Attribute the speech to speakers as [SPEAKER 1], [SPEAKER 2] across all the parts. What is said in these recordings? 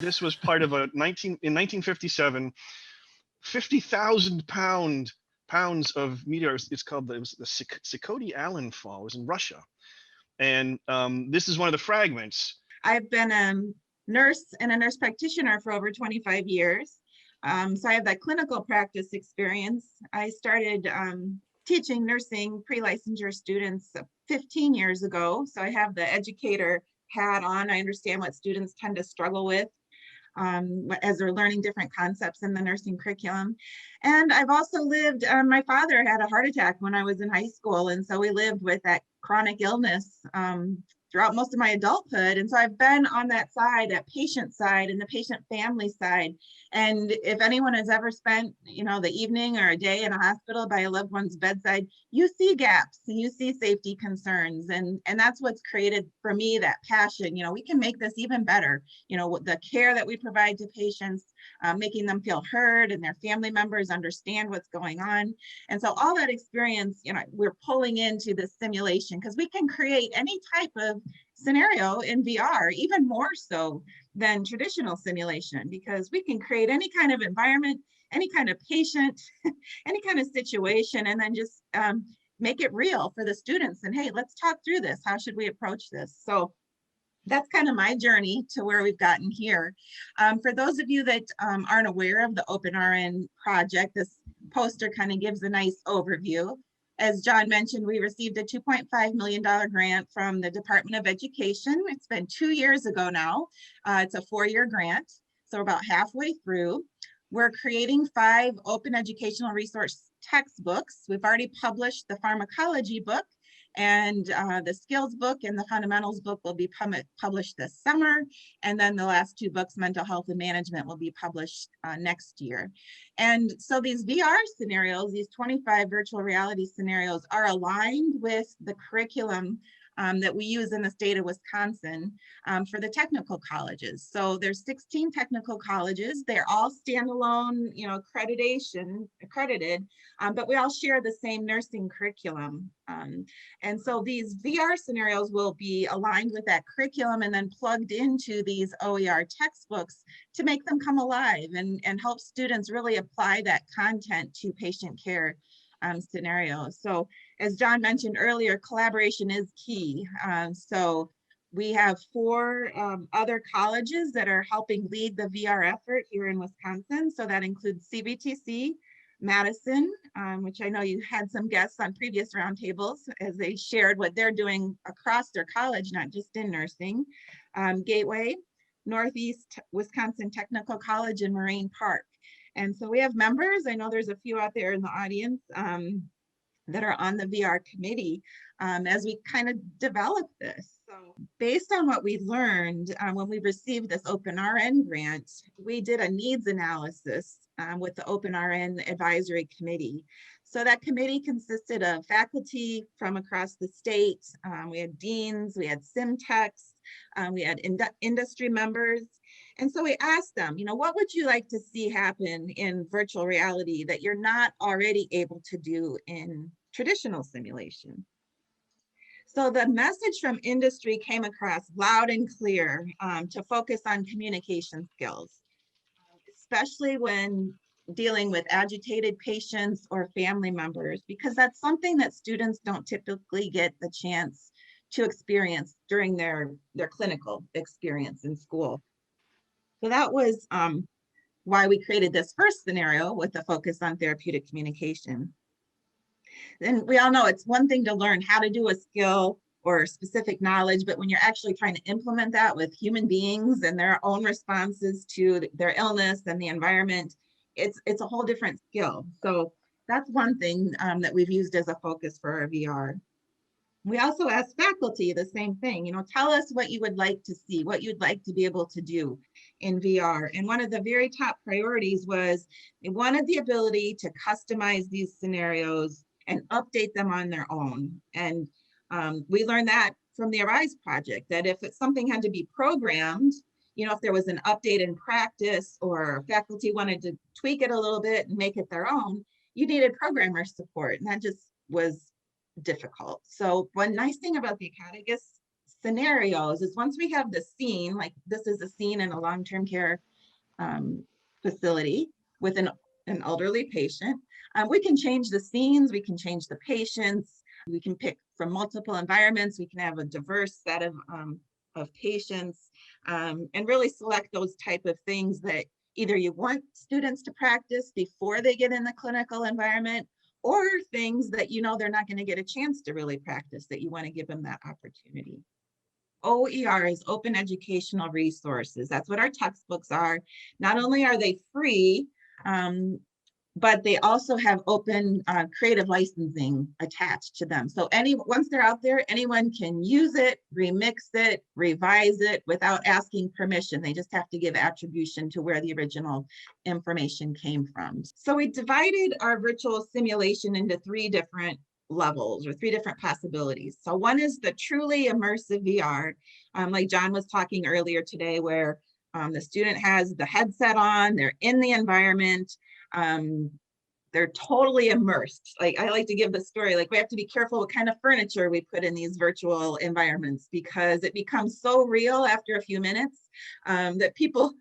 [SPEAKER 1] This was part of in 1957, 50,000 pounds of meteors. It was the Sikhote-Alin Fall. It was in Russia. And this is one of the fragments.
[SPEAKER 2] I've been a nurse and a nurse practitioner for over 25 years. So I have that clinical practice experience. I started teaching nursing pre-licensure students 15 years ago. So I have the educator hat on. I understand what students tend to struggle with as they're learning different concepts in the nursing curriculum. And I've also lived, my father had a heart attack when I was in high school. And so we lived with that chronic illness throughout most of my adulthood. And so I've been on that side, that patient side and the patient family side. And if anyone has ever spent, the evening or a day in a hospital by a loved one's bedside, you see gaps and you see safety concerns. And that's what's created for me that passion. We can make this even better. The care that we provide to patients, making them feel heard and their family members understand what's going on. And so all that experience, we're pulling into this simulation because we can create any type of scenario in VR, even more so than traditional simulation, because we can create any kind of environment, any kind of patient, any kind of situation, and then just make it real for the students. And hey, let's talk through this. How should we approach this? So that's kind of my journey to where we've gotten here. For those of you that aren't aware of the OpenRN project, this poster kind of gives a nice overview. As John mentioned, we received a $2.5 million grant from the Department of Education. It's been 2 years ago now. It's a 4-year grant, so we're about halfway through. We're creating 5 open educational resource textbooks. We've already published the pharmacology book, and the skills book and the fundamentals book will be published this summer. And then the last 2 books, mental health and management, will be published next year. And so these VR scenarios, these 25 virtual reality scenarios, are aligned with the curriculum that we use in the state of Wisconsin for the technical colleges. So there's 16 technical colleges. They're all standalone, accredited, but we all share the same nursing curriculum. And so these VR scenarios will be aligned with that curriculum and then plugged into these OER textbooks to make them come alive and help students really apply that content to patient care scenarios. So as John mentioned earlier, collaboration is key. So we have 4 other colleges that are helping lead the VR effort here in Wisconsin. So that includes CVTC, Madison, which I know you had some guests on previous roundtables as they shared what they're doing across their college, not just in nursing, Gateway, Northeast Wisconsin Technical College, and Moraine Park. And so we have members, I know there's a few out there in the audience that are on the VR committee as we kind of develop this. So based on what we learned when we received this OpenRN grant, we did a needs analysis with the OpenRN advisory committee. So that committee consisted of faculty from across the state. We had deans, we had sim techs, we had industry members. And so we asked them, what would you like to see happen in virtual reality that you're not already able to do in traditional simulation? So the message from industry came across loud and clear to focus on communication skills, especially when dealing with agitated patients or family members, because that's something that students don't typically get the chance to experience during their clinical experience in school. So that was why we created this first scenario with the focus on therapeutic communication. Then we all know it's one thing to learn how to do a skill or specific knowledge, but when you're actually trying to implement that with human beings and their own responses to their illness and the environment, it's a whole different skill. So that's one thing that we've used as a focus for our VR. We also asked faculty the same thing, tell us what you would like to see, what you'd like to be able to do in VR. And one of the very top priorities was they wanted the ability to customize these scenarios and update them on their own. And we learned that from the Arise project, that if something had to be programmed, if there was an update in practice or faculty wanted to tweak it a little bit and make it their own, you needed programmer support. And that just was difficult. So one nice thing about the Acadicus scenarios is once we have the scene, like this is a scene in a long-term care facility with an elderly patient, we can change the scenes, we can change the patients, we can pick from multiple environments, we can have a diverse set of patients, and really select those type of things that either you want students to practice before they get in the clinical environment, or things that you know they're not going to get a chance to really practice, that you want to give them that opportunity. OER is open educational resources. That's what our textbooks are. Not only are they free, but they also have open creative licensing attached to them. So once they're out there, anyone can use it, remix it, revise it without asking permission. They just have to give attribution to where the original information came from. So we divided our virtual simulation into 3 different levels, or 3 different possibilities. So one is the truly immersive VR, like John was talking earlier today, where the student has the headset on, they're in the environment, they're totally immersed. Like, I like to give the story, like, we have to be careful what kind of furniture we put in these virtual environments, because it becomes so real after a few minutes that people,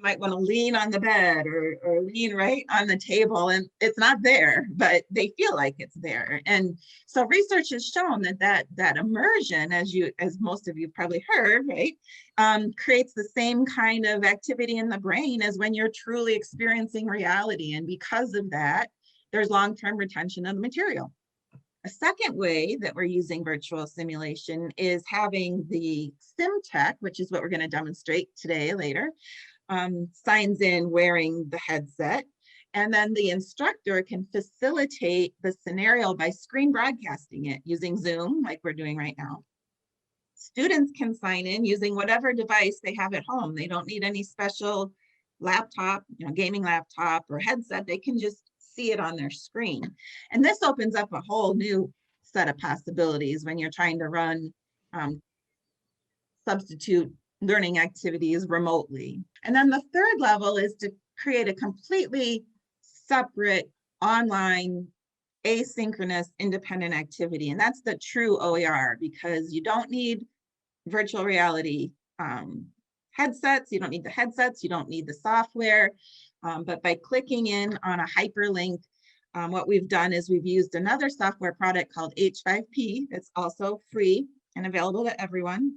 [SPEAKER 2] might want to lean on the bed or lean right on the table, and it's not there, but they feel like it's there. And so research has shown that immersion, as most of you probably heard, right, creates the same kind of activity in the brain as when you're truly experiencing reality. And because of that, there's long-term retention of the material. A second way that we're using virtual simulation is having the sim tech, which is what we're going to demonstrate today later, signs in wearing the headset, and then the instructor can facilitate the scenario by screen broadcasting it using Zoom, like we're doing right now. Students can sign in using whatever device they have at home. They don't need any special laptop, gaming laptop or headset. They can just see it on their screen. And this opens up a whole new set of possibilities when you're trying to run substitute learning activities remotely. And then the third level is to create a completely separate online asynchronous independent activity. And that's the true OER, because you don't need virtual reality headsets. You don't need the headsets. You don't need the software. But by clicking in on a hyperlink, what we've done is we've used another software product called H5P. It's also free and available to everyone.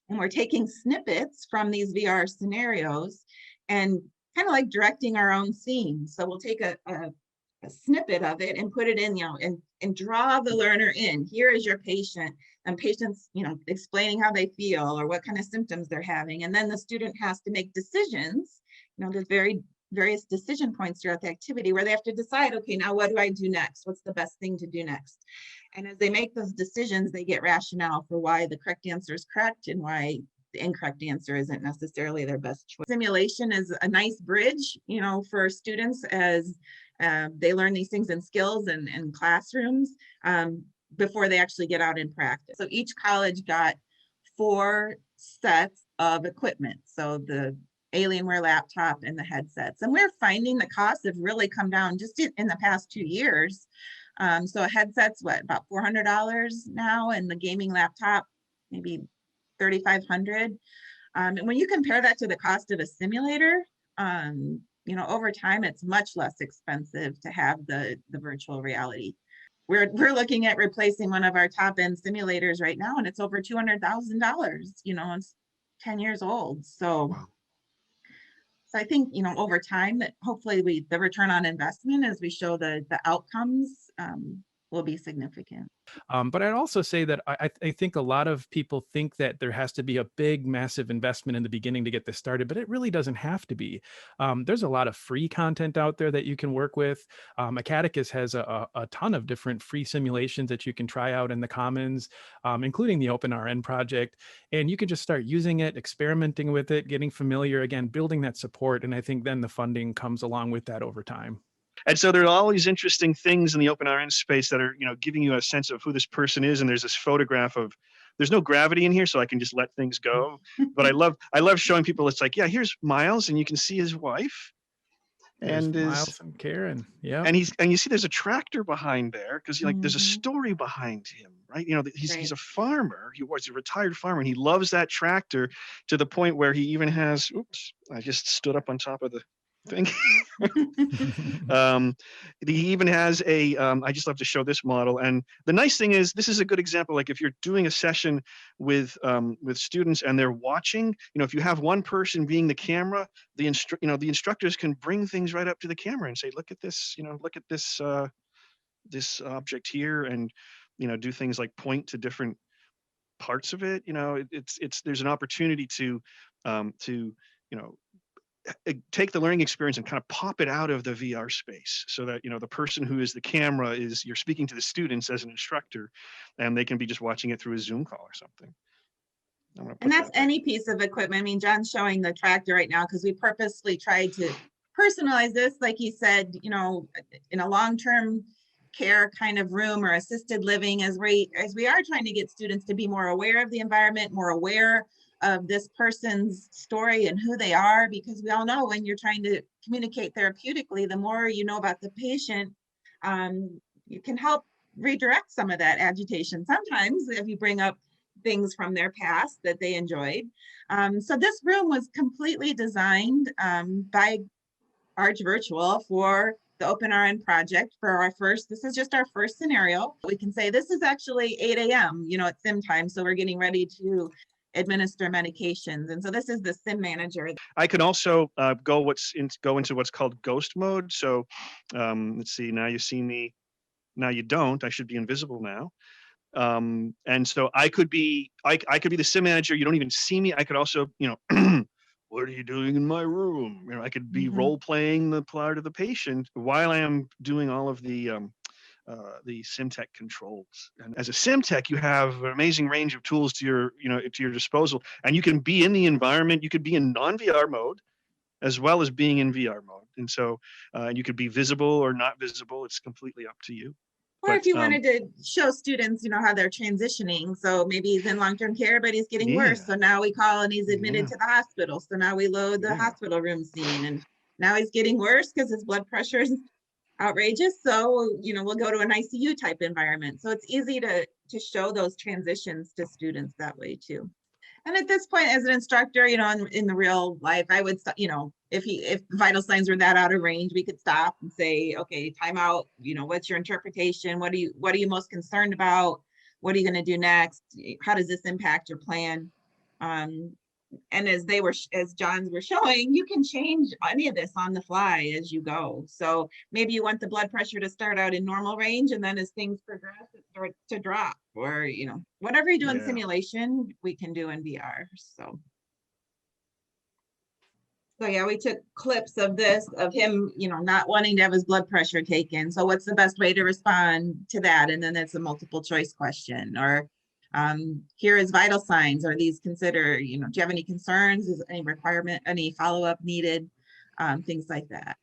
[SPEAKER 2] And we're taking snippets from these VR scenarios and kind of like directing our own scene. So we'll take a snippet of it and put it in, and draw the learner in. Here is your patient, and patients, explaining how they feel or what kind of symptoms they're having. And then the student has to make decisions, there's various decision points throughout the activity where they have to decide, okay, now what do I do next? What's the best thing to do next? And as they make those decisions, they get rationale for why the correct answer is correct and why the incorrect answer isn't necessarily their best choice. Simulation is a nice bridge, for students as they learn these things and skills in classrooms before they actually get out in practice. So each college got 4 sets of equipment. So the Alienware laptop and the headsets. And we're finding the costs have really come down just in the past 2 years. So a headset's about $400 now, and the gaming laptop, maybe $3,500. And when you compare that to the cost of a simulator, over time, it's much less expensive to have the virtual reality. We're looking at replacing one of our top end simulators right now, and it's over $200,000. It's 10 years old. So.
[SPEAKER 1] Wow.
[SPEAKER 2] So I think, over time, that hopefully the return on investment as we show the outcomes will be significant.
[SPEAKER 3] But I'd also say that I think a lot of people think that there has to be a big, massive investment in the beginning to get this started, but it really doesn't have to be. There's a lot of free content out there that you can work with. Acadicus has a ton of different free simulations that you can try out in the Commons, including the OpenRN project. And you can just start using it, experimenting with it, getting familiar, again, building that support. And I think then the funding comes along with that over time.
[SPEAKER 1] And so there are all these interesting things in the OpenRN space that are, giving you a sense of who this person is. And there's this photograph of, there's no gravity in here, so I can just let things go. But I love showing people, it's like, yeah, here's Miles, and you can see his wife.
[SPEAKER 3] There's
[SPEAKER 1] and
[SPEAKER 3] Miles and Karen. Yeah.
[SPEAKER 1] and you see there's a tractor behind there because like there's a
[SPEAKER 2] Mhm.
[SPEAKER 1] story behind him, right? You know, he's
[SPEAKER 2] Right.
[SPEAKER 1] a farmer. He was a retired farmer, and he loves that tractor to the point where he even has. Oops, I just stood up on top of the thing. um, he even has a. I just love to show this model, and the nice thing is this is a good example. Like if you're doing a session with students and they're watching, you know, if you have one person being the camera, the instructors can bring things right up to the camera and say, look at this, you know, look at this this object here, and you know, do things like point to different parts of it. You know, it's there's an opportunity to you know take the learning experience and kind of pop it out of the VR space so that, you know, the person who is the camera is you're speaking to the students as an instructor, and they can be just watching it through a Zoom call or something.
[SPEAKER 2] And that's any piece of equipment. I mean, John's showing the tractor right now because we purposely tried to personalize this, like he said, you know, in a long-term care kind of room or assisted living, as we are trying to get students to be more aware of the environment, more aware of this person's story and who they are, because we all know when you're trying to communicate therapeutically, the more you know about the patient, you can help redirect some of that agitation. Sometimes if you bring up things from their past that they enjoyed. So this room was completely designed by Arch Virtual for the Open RN project for our first, this is just our first scenario. We can say this is actually 8 a.m., you know, at sim time. So we're getting ready to administer medications. And so this is the sim manager.
[SPEAKER 1] I can also go into what's called ghost mode. So let's see, now you see me, now you don't, I should be invisible now. And so I could be the sim manager. You don't even see me. I could also, you know, what are you doing in my room? You know, I could be role playing the part of the patient while I am doing all of the SimTech controls. And as a SimTech, you have an amazing range of tools to your disposal, and you can be in the environment. You could be in non-VR mode as well as being in VR mode, and so you could be visible or not visible. It's completely up to you.
[SPEAKER 2] Or if you wanted to show students, you know, how they're transitioning. So maybe he's in long-term care, but he's getting worse. So now we call and he's admitted to the hospital. So now we load the hospital room scene, and now he's getting worse because his blood pressure is outrageous. So, you know, we'll go to an ICU type environment. So it's easy to show those transitions to students that way too. And at this point, as an instructor, you know, in the real life, I would, you know, if vital signs were that out of range, we could stop and say, okay, time out. You know, what's your interpretation? What are you most concerned about? What are you going to do next? How does this impact your plan? And as John's were showing, you can change any of this on the fly as you go. So maybe you want the blood pressure to start out in normal range, and then as things progress, it starts to drop, or, you know, whatever you do in simulation, we can do in VR. So yeah, we took clips of this, of him, you know, not wanting to have his blood pressure taken. So what's the best way to respond to that? And then that's a multiple choice question. Or here is vital signs. Are these considered, you know, do you have any concerns? Is any requirement, any follow-up needed? Things like that.